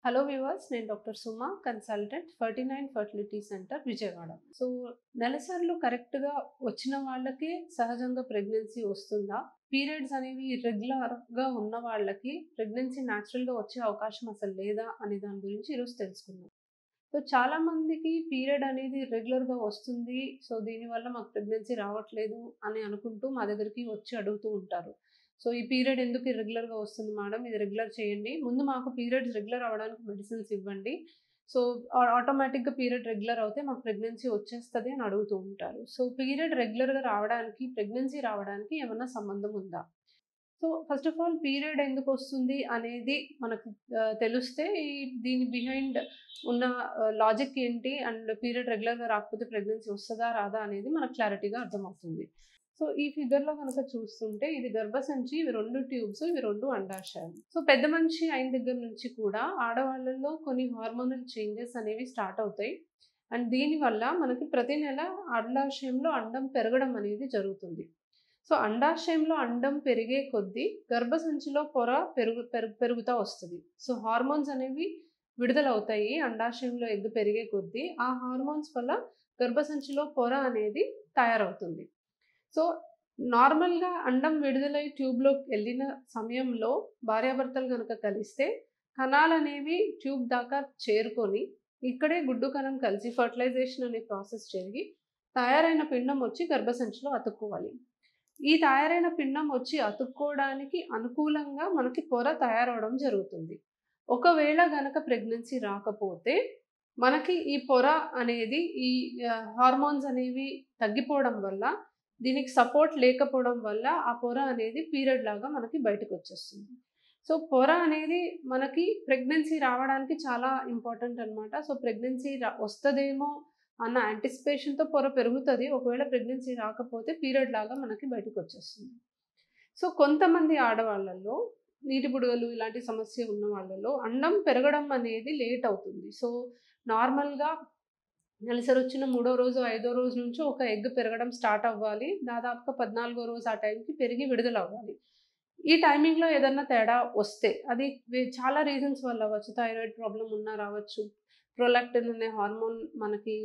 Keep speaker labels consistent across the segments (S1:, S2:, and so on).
S1: Hello viewers, నేను doctor Suma, consultant 49 fertility centre Vijayawada. So నెలసర్లు కరెక్ట్గా వచ్చిన వాళ్ళకి సహజంగా ప్రెగ్నెన్సీ వస్తుందా? పీరియడ్స్ అనేవి ఇర్రెగ్యులర్గా ఉన్న వాళ్ళకి ప్రెగ్నెన్సీ న్యాచురల్గా వచ్చే అవకాశం అసలు లేదా అనే దాని గురించి ఈరోజు తెలుసుకుందాం. సో చాలా మందికి పీరియడ్ అనేది రెగ్యులర్గా వస్తుంది. సో దీనివల్ల మాకు ప్రెగ్నెన్సీ రావట్లేదు అని అనుకుంటూ మా దగ్గరికి వచ్చి అడుగుతూ ఉంటారు. సో ఈ పీరియడ్ ఎందుకు ఇర్రెగ్యులర్‌గా వస్తుంది మేడం? ఇది రెగ్యులర్ చేయండి. ముందు మాకు పీరియడ్స్ రెగ్యులర్ అవ్వడానికి మెడిసిన్స్ ఇవ్వండి. సో ఆటోమేటిక్‌గా పీరియడ్ రెగ్యులర్ అవుతే మాకు ప్రెగ్నెన్సీ వచ్చేస్తది అని అడుగుతూ ఉంటారు. సో పీరియడ్ రెగ్యులర్‌గా రావడానికి, ప్రెగ్నెన్సీ రావడానికి ఏమన్నా సంబంధం ఉందా? So first of all period ఎందుకొస్తుంది అనేది మనకు తెలిస్తే దీని బిహైండ్ ఉన్న లాజిక్ ఏంటి అండ్ పీరియడ్ రెగ్యులర్‌గా రాకపోతే ప్రెగ్నెన్సీ వస్తదా? రాదా? అనేది మనకు క్లారిటీగా అర్థమవుతుంది. సో ఈ ఫిగర్‌లో గనక చూస్తుంటే ఇది గర్భసంచి, ఇవి 2 ట్యూబ్స్, ఇవి 2 అండాశయాలు. సో పెద్ద మనిషి అయిన దగ్గర నుంచి కూడా ఆడవాళ్ళలో కొన్ని హార్మోనల్ చేంజెస్ అనేవి స్టార్ట్ అవుతాయి. అండ్ దీనివల్ల మనకి ప్రతి నెల అండాశయంలో అండం పెరగడం అనేది జరుగుతుంది. సో అండాశయంలో అండం పెరిగే కొద్దీ గర్భసంచిలో పొర పెరుగుతా వస్తది. సో హార్మోన్స్ అనేవి విడుదలవుతాయి అండాశయంలో ఎగ్ పెరిగే కొద్దీ. ఆ హార్మోన్స్ వల్ల గర్భసంచిలో పొర అనేది తయారవుతుంది. సో నార్మల్‌గా అండం విడుదలై ట్యూబ్‌లోకి ఎళ్ళిన సమయంలో భార్యాభర్తలు గనక కలిస్తే కణాలనేవి ట్యూబ్ దాకా చేరుకొని ఇక్కడే గుడ్డు కణం కలిసి ఫర్టిలైజేషన్ అనే ప్రాసెస్ జరిగి తయారైన పిండం వచ్చి గర్భసంచిలో అతుక్కోవాలి. ఈ తయారైన పిండం వచ్చి అతుక్కోవడానికి అనుకూలంగా మనకి పొర తయారవ్వడం జరుగుతుంది. ఒకవేళ గనక ప్రెగ్నెన్సీ రాకపోతే మనకి ఈ పొర అనేది ఈ హార్మోన్స్ అనేవి తగ్గిపోవడం వల్ల, దీనికి సపోర్ట్ లేకపోవడం వల్ల ఆ పొర అనేది పీరియడ్ లాగా మనకి బయటకొచ్చేస్తుంది. సో పొర అనేది మనకి ప్రెగ్నెన్సీ రావడానికి చాలా ఇంపార్టెంట్ అన్నమాట. సో ప్రెగ్నెన్సీ వస్తదేమో అన్న యాంటిసిపేషన్‌తో పొర పెరుగుతది. ఒకవేళ ప్రెగ్నెన్సీ రాకపోతే పీరియడ్ లాగా మనకి బయటకొచ్చేస్తుంది. సో కొంతమంది ఆడవాళ్ళలో నీటి బుడగలు ఇలాంటి సమస్య ఉన్న వాళ్ళలో అండం పెరగడం అనేది లేట్ అవుతుంది. సో నార్మల్‌గా నెలసరొచ్చిన మూడో రోజు, ఐదో రోజు నుంచి ఒక ఎగ్ పెరగడం స్టార్ట్ అవ్వాలి. దాదాపుగా 14 రోజు ఆ టైంకి పెరిగి విడుదలవ్వాలి. ఈ టైమింగ్‌లో ఏదన్నా తేడా వస్తే అది చాలా రీజన్స్ వల్ల అవ్వచ్చు. థైరాయిడ్ ప్రాబ్లమ్ ఉన్నా రావచ్చు. ప్రొలాక్టిన్ అనే హార్మోన్ మనకి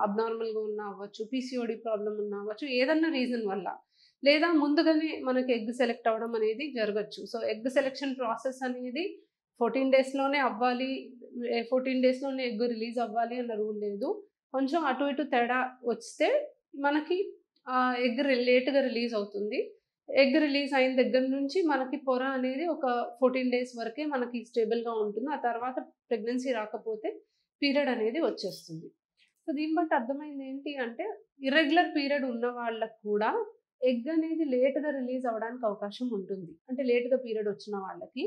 S1: అబ్నార్మల్‌గా ఉన్నా అవ్వచ్చు. పీసీఓడీ ప్రాబ్లమ్ ఉన్నా అవ్వచ్చు. ఏదన్నా రీజన్ వల్ల. లేదా ముందుగానే మనకి ఎగ్ సెలెక్ట్ అవ్వడం అనేది జరగొచ్చు. సో ఎగ్ సెలక్షన్ ప్రాసెస్ అనేది 14 డేస్‌లోనే అవ్వాలి. 14 డేస్‌లోనే ఎగ్ రిలీజ్ అవ్వాలి అన్న రూల్ లేదు. కొంచెం అటు ఇటు తేడా వస్తే మనకి ఎగ్ లేట్‌గా రిలీజ్ అవుతుంది. ఎగ్ రిలీజ్ అయిన దగ్గర నుంచి మనకి పొర అనేది ఒక 14 డేస్ వరకే మనకి స్టేబుల్‌గా ఉంటుంది. ఆ తర్వాత ప్రెగ్నెన్సీ రాకపోతే పీరియడ్ అనేది వచ్చేస్తుంది. సో దీన్ని బట్టి అర్థమైంది ఏంటి అంటే ఇర్రెగ్యులర్ పీరియడ్ ఉన్న వాళ్ళకి కూడా ఎగ్ అనేది లేట్‌గా రిలీజ్ అవ్వడానికి అవకాశం ఉంటుంది. అంటే లేట్‌గా పీరియడ్ వచ్చిన వాళ్ళకి,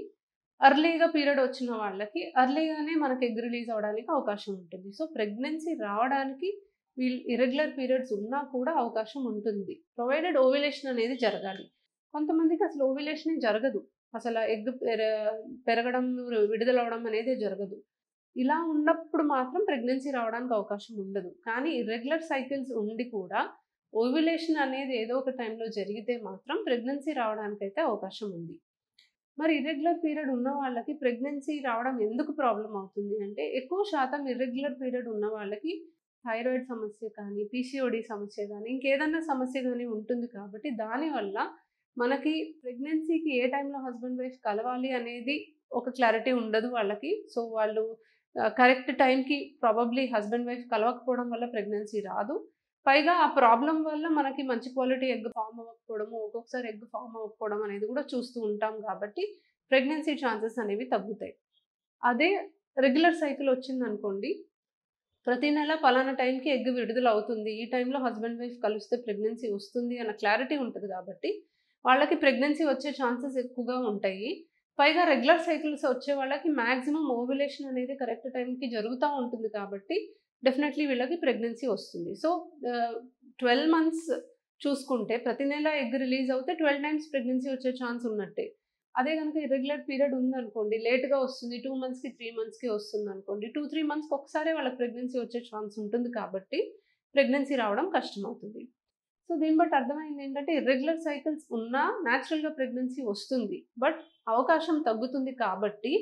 S1: ఎర్లీగా పీరియడ్ వచ్చిన వాళ్ళకి ఎర్లీగానే మనకి ఎగ్ రిలీజ్ అవ్వడానికి అవకాశం ఉంటుంది. సో ప్రెగ్నెన్సీ రావడానికి ఇర్రెగ్యులర్ పీరియడ్స్ ఉన్నా కూడా అవకాశం ఉంటుంది. ప్రొవైడెడ్ ఓవ్యులేషన్ అనేది జరగాలి. కొంతమందికి అసలు ఓవ్యులేషనే జరగదు. అసల ఎగ్ పెరగడం, విడుదలవ్వడం అనేది జరగదు. ఇలా ఉన్నప్పుడు మాత్రం ప్రెగ్నెన్సీ రావడానికి అవకాశం ఉండదు. కానీ ఇర్రెగ్యులర్ సైకిల్స్ ఉండి కూడా ఓవ్యులేషన్ అనేది ఏదో ఒక టైంలో జరిగితే మాత్రం ప్రెగ్నెన్సీ రావడానికైతే అవకాశం ఉంది. మరి ఇర్రెగ్యులర్ పీరియడ్ ఉన్న వాళ్ళకి ప్రెగ్నెన్సీ రావడం ఎందుకు ప్రాబ్లమ్ అవుతుంది అంటే, ఎక్కువ శాతం ఇర్రెగ్యులర్ పీరియడ్ ఉన్న వాళ్ళకి థైరాయిడ్ సమస్య కానీ, పీసీఓడీ సమస్య గానీ, ఇంకేదన్నా సమస్య గానీ ఉంటుంది కాబట్టి, దానివల్ల మనకి ప్రెగ్నెన్సీకి ఏ టైంలో హస్బెండ్, వైఫ్ కలవాలి అనేది ఒక క్లారిటీ ఉండదు వాళ్ళకి. సో, వాళ్ళు కరెక్ట్ టైంకి ప్రాబబ్లీ హస్బెండ్, వైఫ్ కలవకపోవడం వల్ల ప్రెగ్నెన్సీ రాదు. పైగా ఆ ప్రాబ్లమ్ వల్ల మనకి మంచి క్వాలిటీ ఎగ్ ఫార్మ్ అవ్వకపోవడము, ఒక్కొక్కసారి ఎగ్ ఫార్మ్ అవ్వకపోవడం అనేది కూడా చూస్తూ ఉంటాం కాబట్టి, ప్రెగ్నెన్సీ ఛాన్సెస్ అనేవి తగ్గుతాయి. అదే రెగ్యులర్ సైకిల్ వచ్చిందనుకోండి, ప్రతి నెల పలానా టైంకి ఎగ్ విడుదలవుతుంది. ఈ టైంలో హస్బెండ్, వైఫ్ కలిస్తే ప్రెగ్నెన్సీ వస్తుంది అన్న క్లారిటీ ఉంటది కాబట్టి, వాళ్ళకి ప్రెగ్నెన్సీ వచ్చే ఛాన్సెస్ ఎక్కువగా ఉంటాయి. పైగా రెగ్యులర్ సైకిల్స్ వచ్చే వాళ్ళకి మాక్సిమం ఓవ్యులేషన్ అనేది కరెక్ట్ టైంకి జరుగుతా ఉంటుంది కాబట్టి, డెఫినెట్‌లీ వీళ్ళకి ప్రెగ్నెన్సీ వస్తుంది. సో, 12 మంత్స్ చూసుకుంటే ప్రతి నెల ఎగ్ రిలీజ్ అవుతే 12 టైమ్స్ ప్రెగ్నెన్సీ వచ్చే ఛాన్స్ ఉన్నట్టే. అదే గనుక ఇర్రెగ్యులర్ పీరియడ్ ఉందనుకోండి, లేట్‌గా వస్తుంది. 2 మంత్స్‌కి, 3 మంత్స్‌కి వస్తుందనుకోండి. 2, 3 మంత్స్‌కి ఒకసారే వాళ్ళకి ప్రెగ్నెన్సీ వచ్చే ఛాన్స్ ఉంటుంది కాబట్టి, ప్రెగ్నెన్సీ రావడం కష్టమవుతుంది. సో, దీన్ని బట్టి అర్థమైందేంటంటే, ఇర్రెగ్యులర్ సైకిల్స్ ఉన్నా న్యాచురల్‌గా ప్రెగ్నెన్సీ వస్తుంది. బట్ అవకాశం తగ్గుతుంది కాబట్టి,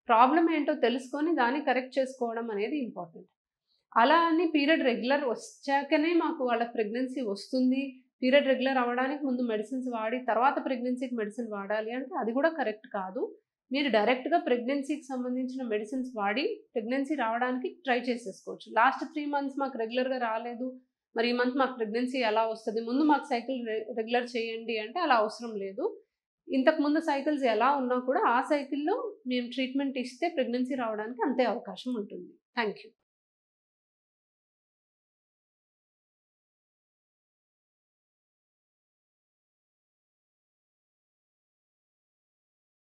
S1: ప్రాబ్లమ్ ఏంటో తెలుసుకొని దాన్ని కరెక్ట్ చేసుకోవడం అనేది ఇంపార్టెంట్. అలా అని పీరియడ్ రెగ్యులర్ వచ్చాకనే మాకు వాళ్ళ ప్రెగ్నెన్సీ వస్తుంది, పీరియడ్ రెగ్యులర్ అవ్వడానికి ముందు మెడిసిన్స్ వాడి తర్వాత ప్రెగ్నెన్సీకి మెడిసిన్ వాడాలి అంటే అది కూడా కరెక్ట్ కాదు. మీరు డైరెక్ట్‌గా ప్రెగ్నెన్సీకి సంబంధించిన మెడిసిన్స్ వాడి ప్రెగ్నెన్సీ రావడానికి ట్రై చేసేసుకోవచ్చు. లాస్ట్ 3 మంత్స్ మాకు రెగ్యులర్‌గా రాలేదు, మరి ఈ మంత్ మాకు ప్రెగ్నెన్సీ ఎలా వస్తది? ముందు మాకు సైకిల్ రెగ్యులర్ చేయండి అంటే అలా అవసరం లేదు. ఇంతకుముందు సైకిల్స్ ఎలా ఉన్నా కూడా ఆ సైకిల్‌లో మేము ట్రీట్మెంట్ ఇస్తే ప్రెగ్నెన్సీ రావడానికి అంతే అవకాశం ఉంటుంది. Thank you.